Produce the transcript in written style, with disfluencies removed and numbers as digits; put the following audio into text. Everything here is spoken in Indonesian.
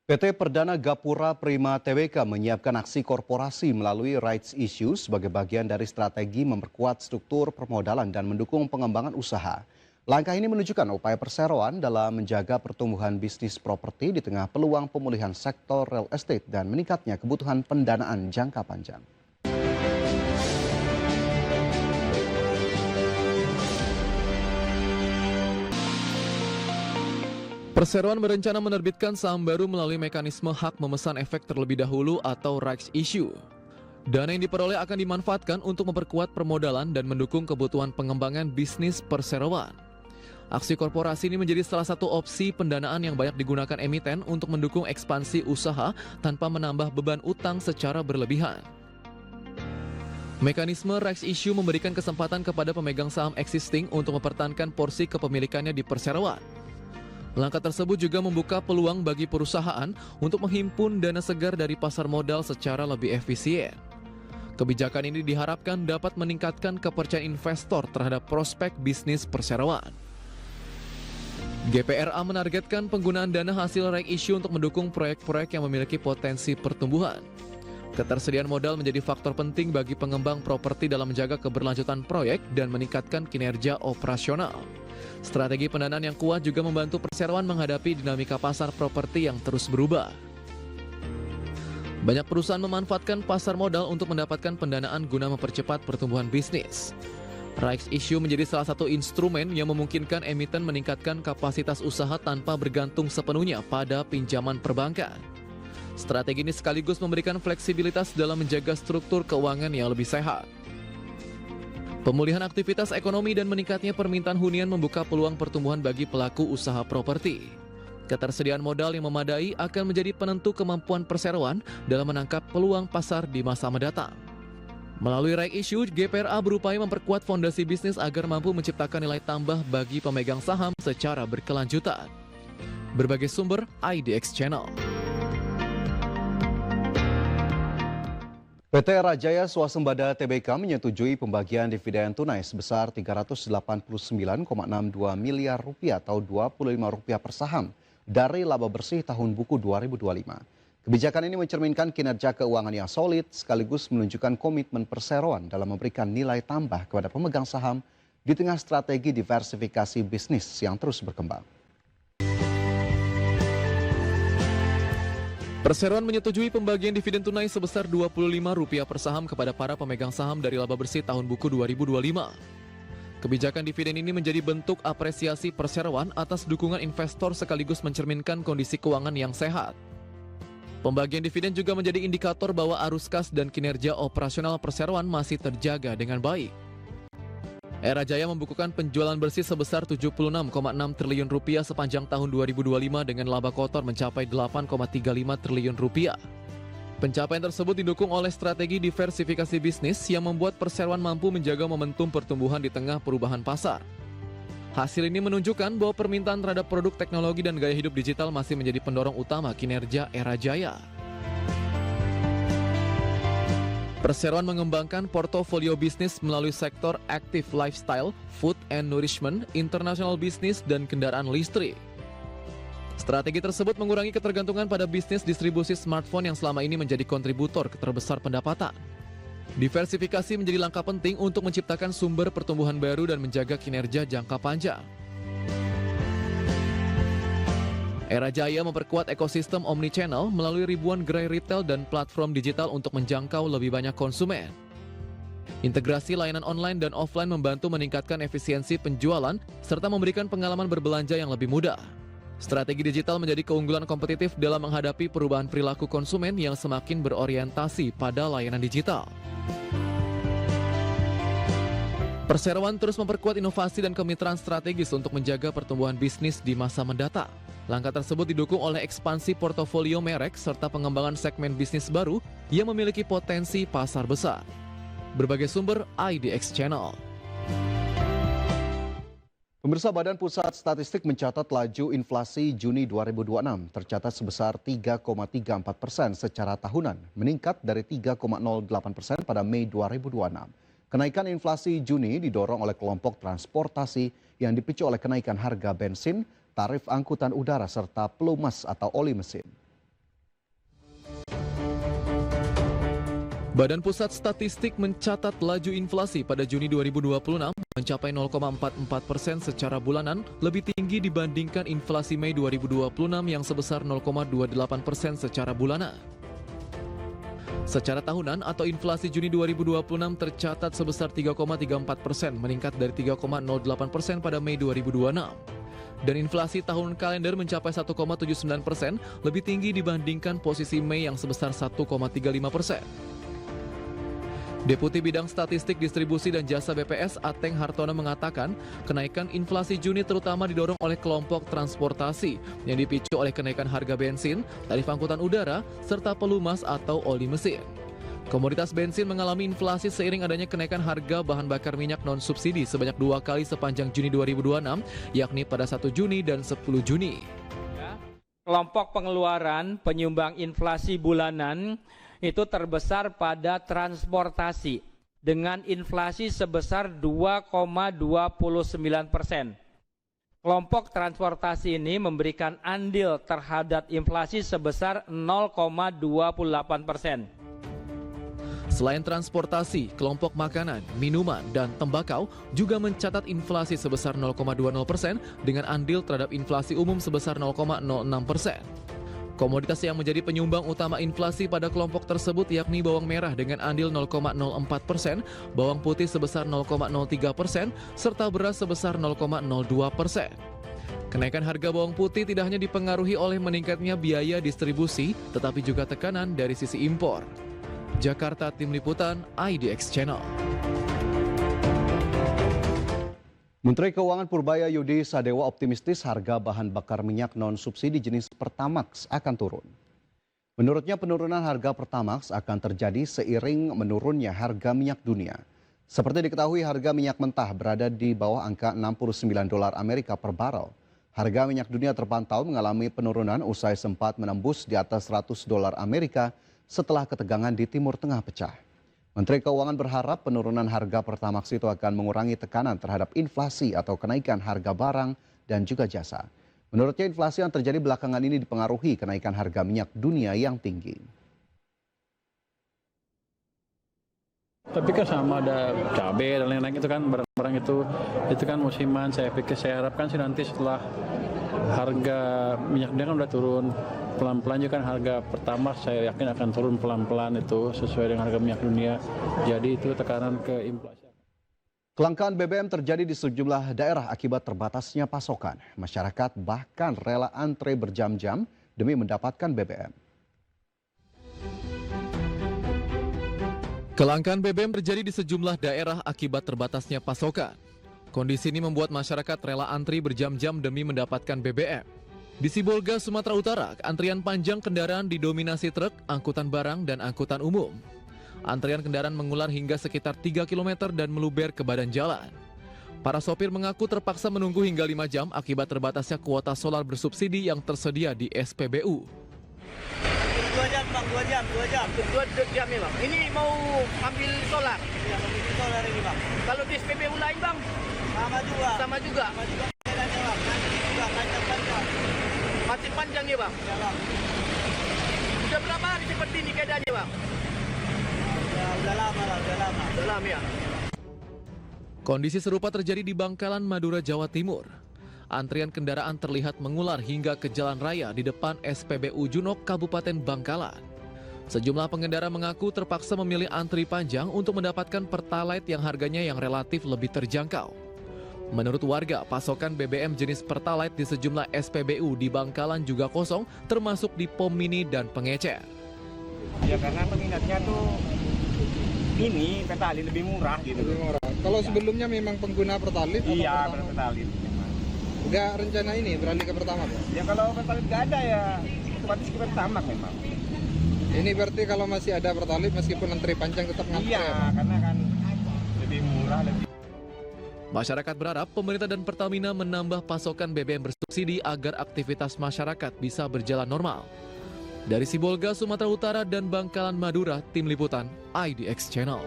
PT Perdana Gapura Prima Tbk menyiapkan aksi korporasi melalui rights issue sebagai bagian dari strategi memperkuat struktur permodalan dan mendukung pengembangan usaha. Langkah ini menunjukkan upaya perseroan dalam menjaga pertumbuhan bisnis properti di tengah peluang pemulihan sektor real estate dan meningkatnya kebutuhan pendanaan jangka panjang. Perseroan berencana menerbitkan saham baru melalui mekanisme hak memesan efek terlebih dahulu atau rights issue. Dana yang diperoleh akan dimanfaatkan untuk memperkuat permodalan dan mendukung kebutuhan pengembangan bisnis perseroan. Aksi korporasi ini menjadi salah satu opsi pendanaan yang banyak digunakan emiten untuk mendukung ekspansi usaha tanpa menambah beban utang secara berlebihan. Mekanisme rights issue memberikan kesempatan kepada pemegang saham existing untuk mempertahankan porsi kepemilikannya di perseroan. Langkah tersebut juga membuka peluang bagi perusahaan untuk menghimpun dana segar dari pasar modal secara lebih efisien. Kebijakan ini diharapkan dapat meningkatkan kepercayaan investor terhadap prospek bisnis perseroan. GPRA menargetkan penggunaan dana hasil rights issue untuk mendukung proyek-proyek yang memiliki potensi pertumbuhan. Ketersediaan modal menjadi faktor penting bagi pengembang properti dalam menjaga keberlanjutan proyek dan meningkatkan kinerja operasional. Strategi pendanaan yang kuat juga membantu perseroan menghadapi dinamika pasar properti yang terus berubah. Banyak perusahaan memanfaatkan pasar modal untuk mendapatkan pendanaan guna mempercepat pertumbuhan bisnis. Rights issue menjadi salah satu instrumen yang memungkinkan emiten meningkatkan kapasitas usaha tanpa bergantung sepenuhnya pada pinjaman perbankan. Strategi ini sekaligus memberikan fleksibilitas dalam menjaga struktur keuangan yang lebih sehat. Pemulihan aktivitas ekonomi dan meningkatnya permintaan hunian membuka peluang pertumbuhan bagi pelaku usaha properti. Ketersediaan modal yang memadai akan menjadi penentu kemampuan perseroan dalam menangkap peluang pasar di masa mendatang. Melalui rights issue, GPRA berupaya memperkuat fondasi bisnis agar mampu menciptakan nilai tambah bagi pemegang saham secara berkelanjutan. Berbagai sumber, IDX Channel. PT Rajaya Swasembada Tbk menyetujui pembagian dividen tunai sebesar Rp389,62 miliar atau Rp25 per saham dari laba bersih tahun buku 2025. Kebijakan ini mencerminkan kinerja keuangan yang solid sekaligus menunjukkan komitmen perseroan dalam memberikan nilai tambah kepada pemegang saham di tengah strategi diversifikasi bisnis yang terus berkembang. Perseroan menyetujui pembagian dividen tunai sebesar Rp25 per saham kepada para pemegang saham dari laba bersih tahun buku 2025. Kebijakan dividen ini menjadi bentuk apresiasi perseroan atas dukungan investor sekaligus mencerminkan kondisi keuangan yang sehat. Pembagian dividen juga menjadi indikator bahwa arus kas dan kinerja operasional perseroan masih terjaga dengan baik. Era Jaya membukukan penjualan bersih sebesar Rp76,6 triliun sepanjang tahun 2025 dengan laba kotor mencapai Rp8,35 triliun. Pencapaian tersebut didukung oleh strategi diversifikasi bisnis yang membuat perseroan mampu menjaga momentum pertumbuhan di tengah perubahan pasar. Hasil ini menunjukkan bahwa permintaan terhadap produk teknologi dan gaya hidup digital masih menjadi pendorong utama kinerja Era Jaya. Perseroan mengembangkan portofolio bisnis melalui sektor active lifestyle, food and nourishment, international business, dan kendaraan listrik. Strategi tersebut mengurangi ketergantungan pada bisnis distribusi smartphone yang selama ini menjadi kontributor terbesar pendapatan. Diversifikasi menjadi langkah penting untuk menciptakan sumber pertumbuhan baru dan menjaga kinerja jangka panjang. Era Jaya memperkuat ekosistem omnichannel melalui ribuan gerai retail dan platform digital untuk menjangkau lebih banyak konsumen. Integrasi layanan online dan offline membantu meningkatkan efisiensi penjualan serta memberikan pengalaman berbelanja yang lebih mudah. Strategi digital menjadi keunggulan kompetitif dalam menghadapi perubahan perilaku konsumen yang semakin berorientasi pada layanan digital. Perseroan terus memperkuat inovasi dan kemitraan strategis untuk menjaga pertumbuhan bisnis di masa mendatang. Langkah tersebut didukung oleh ekspansi portofolio merek serta pengembangan segmen bisnis baru yang memiliki potensi pasar besar. Berbagai sumber, IDX Channel. Pemirsa, Badan Pusat Statistik mencatat laju inflasi Juni 2026 tercatat sebesar 3,34% secara tahunan, meningkat dari 3,08% pada Mei 2026. Kenaikan inflasi Juni didorong oleh kelompok transportasi yang dipicu oleh kenaikan harga bensin, tarif angkutan udara, serta pelumas atau oli mesin. Badan Pusat Statistik mencatat laju inflasi pada Juni 2026 mencapai 0,44% secara bulanan, lebih tinggi dibandingkan inflasi Mei 2026 yang sebesar 0,28% secara bulanan. Secara tahunan atau inflasi Juni 2026 tercatat sebesar 3,34%, meningkat dari 3,08% pada Mei 2026. Dan inflasi tahun kalender mencapai 1,79%, lebih tinggi dibandingkan posisi Mei yang sebesar 1,35%. Deputi Bidang Statistik Distribusi dan Jasa BPS Ateng Hartono mengatakan, kenaikan inflasi Juni terutama didorong oleh kelompok transportasi yang dipicu oleh kenaikan harga bensin, tarif angkutan udara, serta pelumas atau oli mesin. Komoditas bensin mengalami inflasi seiring adanya kenaikan harga bahan bakar minyak non-subsidi sebanyak 2 kali sepanjang Juni 2026, yakni pada 1 Juni dan 10 Juni. Kelompok pengeluaran penyumbang inflasi bulanan itu terbesar pada transportasi dengan inflasi sebesar 2,29%. Kelompok transportasi ini memberikan andil terhadap inflasi sebesar 0,28%. Selain transportasi, kelompok makanan, minuman, dan tembakau juga mencatat inflasi sebesar 0,20% dengan andil terhadap inflasi umum sebesar 0,06%. Komoditas yang menjadi penyumbang utama inflasi pada kelompok tersebut yakni bawang merah dengan andil 0,04%, bawang putih sebesar 0,03%, serta beras sebesar 0,02%. Kenaikan harga bawang putih tidak hanya dipengaruhi oleh meningkatnya biaya distribusi, tetapi juga tekanan dari sisi impor. Jakarta, Tim Liputan, IDX Channel. Menteri Keuangan Purbaya Yudi Sadewa optimistis harga bahan bakar minyak non-subsidi jenis Pertamax akan turun. Menurutnya penurunan harga Pertamax akan terjadi seiring menurunnya harga minyak dunia. Seperti diketahui harga minyak mentah berada di bawah angka $69 Amerika per barel. Harga minyak dunia terpantau mengalami penurunan usai sempat menembus di atas $100 Amerika setelah ketegangan di Timur Tengah pecah. Menteri Keuangan berharap penurunan harga Pertamax itu akan mengurangi tekanan terhadap inflasi atau kenaikan harga barang dan juga jasa. Menurutnya inflasi yang terjadi belakangan ini dipengaruhi kenaikan harga minyak dunia yang tinggi. Tapi kan sama ada cabai dan lain-lain itu kan barang-barang itu kan musiman. Saya harapkan sih nanti setelah harga minyak dunia kan udah turun pelan-pelan juga kan harga Pertamax saya yakin akan turun pelan-pelan itu sesuai dengan harga minyak dunia. Jadi itu tekanan ke inflasi. Kelangkaan BBM terjadi di sejumlah daerah akibat terbatasnya pasokan. Masyarakat bahkan rela antre berjam-jam demi mendapatkan BBM. Kelangkaan BBM terjadi di sejumlah daerah akibat terbatasnya pasokan. Kondisi ini membuat masyarakat rela antri berjam-jam demi mendapatkan BBM. Di Sibolga, Sumatera Utara, antrian panjang kendaraan didominasi truk, angkutan barang, dan angkutan umum. Antrian kendaraan mengular hingga sekitar 3 km dan meluber ke badan jalan. Para sopir mengaku terpaksa menunggu hingga 5 jam akibat terbatasnya kuota solar bersubsidi yang tersedia di SPBU. 2 jam bang, 2 jam nih bang. Ini mau ambil solar. Iya, mau ambil solar ini bang. Kalau di SPBU lain bang? Sama juga. Sama juga. Bedanya bang, nanti juga panjang-panjang. Masih panjang ya bang? Iya bang. Sudah berapa hari seperti ini keadaannya bang? Ya, udah lama lah, udah lama. Udah lama ya. Kondisi serupa terjadi di Bangkalan, Madura, Jawa Timur. Antrian kendaraan terlihat mengular hingga ke jalan raya di depan SPBU Junok, Kabupaten Bangkalan. Sejumlah pengendara mengaku terpaksa memilih antri panjang untuk mendapatkan Pertalite yang harganya yang relatif lebih terjangkau. Menurut warga, pasokan BBM jenis Pertalite di sejumlah SPBU di Bangkalan juga kosong, termasuk di pom mini dan pengecer. Ya karena peminatnya tuh ini Pertalite lebih murah gitu. Lebih murah. Kalau sebelumnya memang pengguna Pertalite? Iya, Pertalite. Enggak rencana ini beralih ke Pertamax? Ya kalau Pertalite nggak ada ya otomatis ke Pertamax memang. Ini berarti kalau masih ada Pertalite meskipun antri panjang tetap ngantri? Iya, karena kan lebih murah, lebih. Masyarakat berharap pemerintah dan Pertamina menambah pasokan BBM bersubsidi agar aktivitas masyarakat bisa berjalan normal. Dari Sibolga, Sumatera Utara dan Bangkalan, Madura, Tim Liputan, IDX Channel.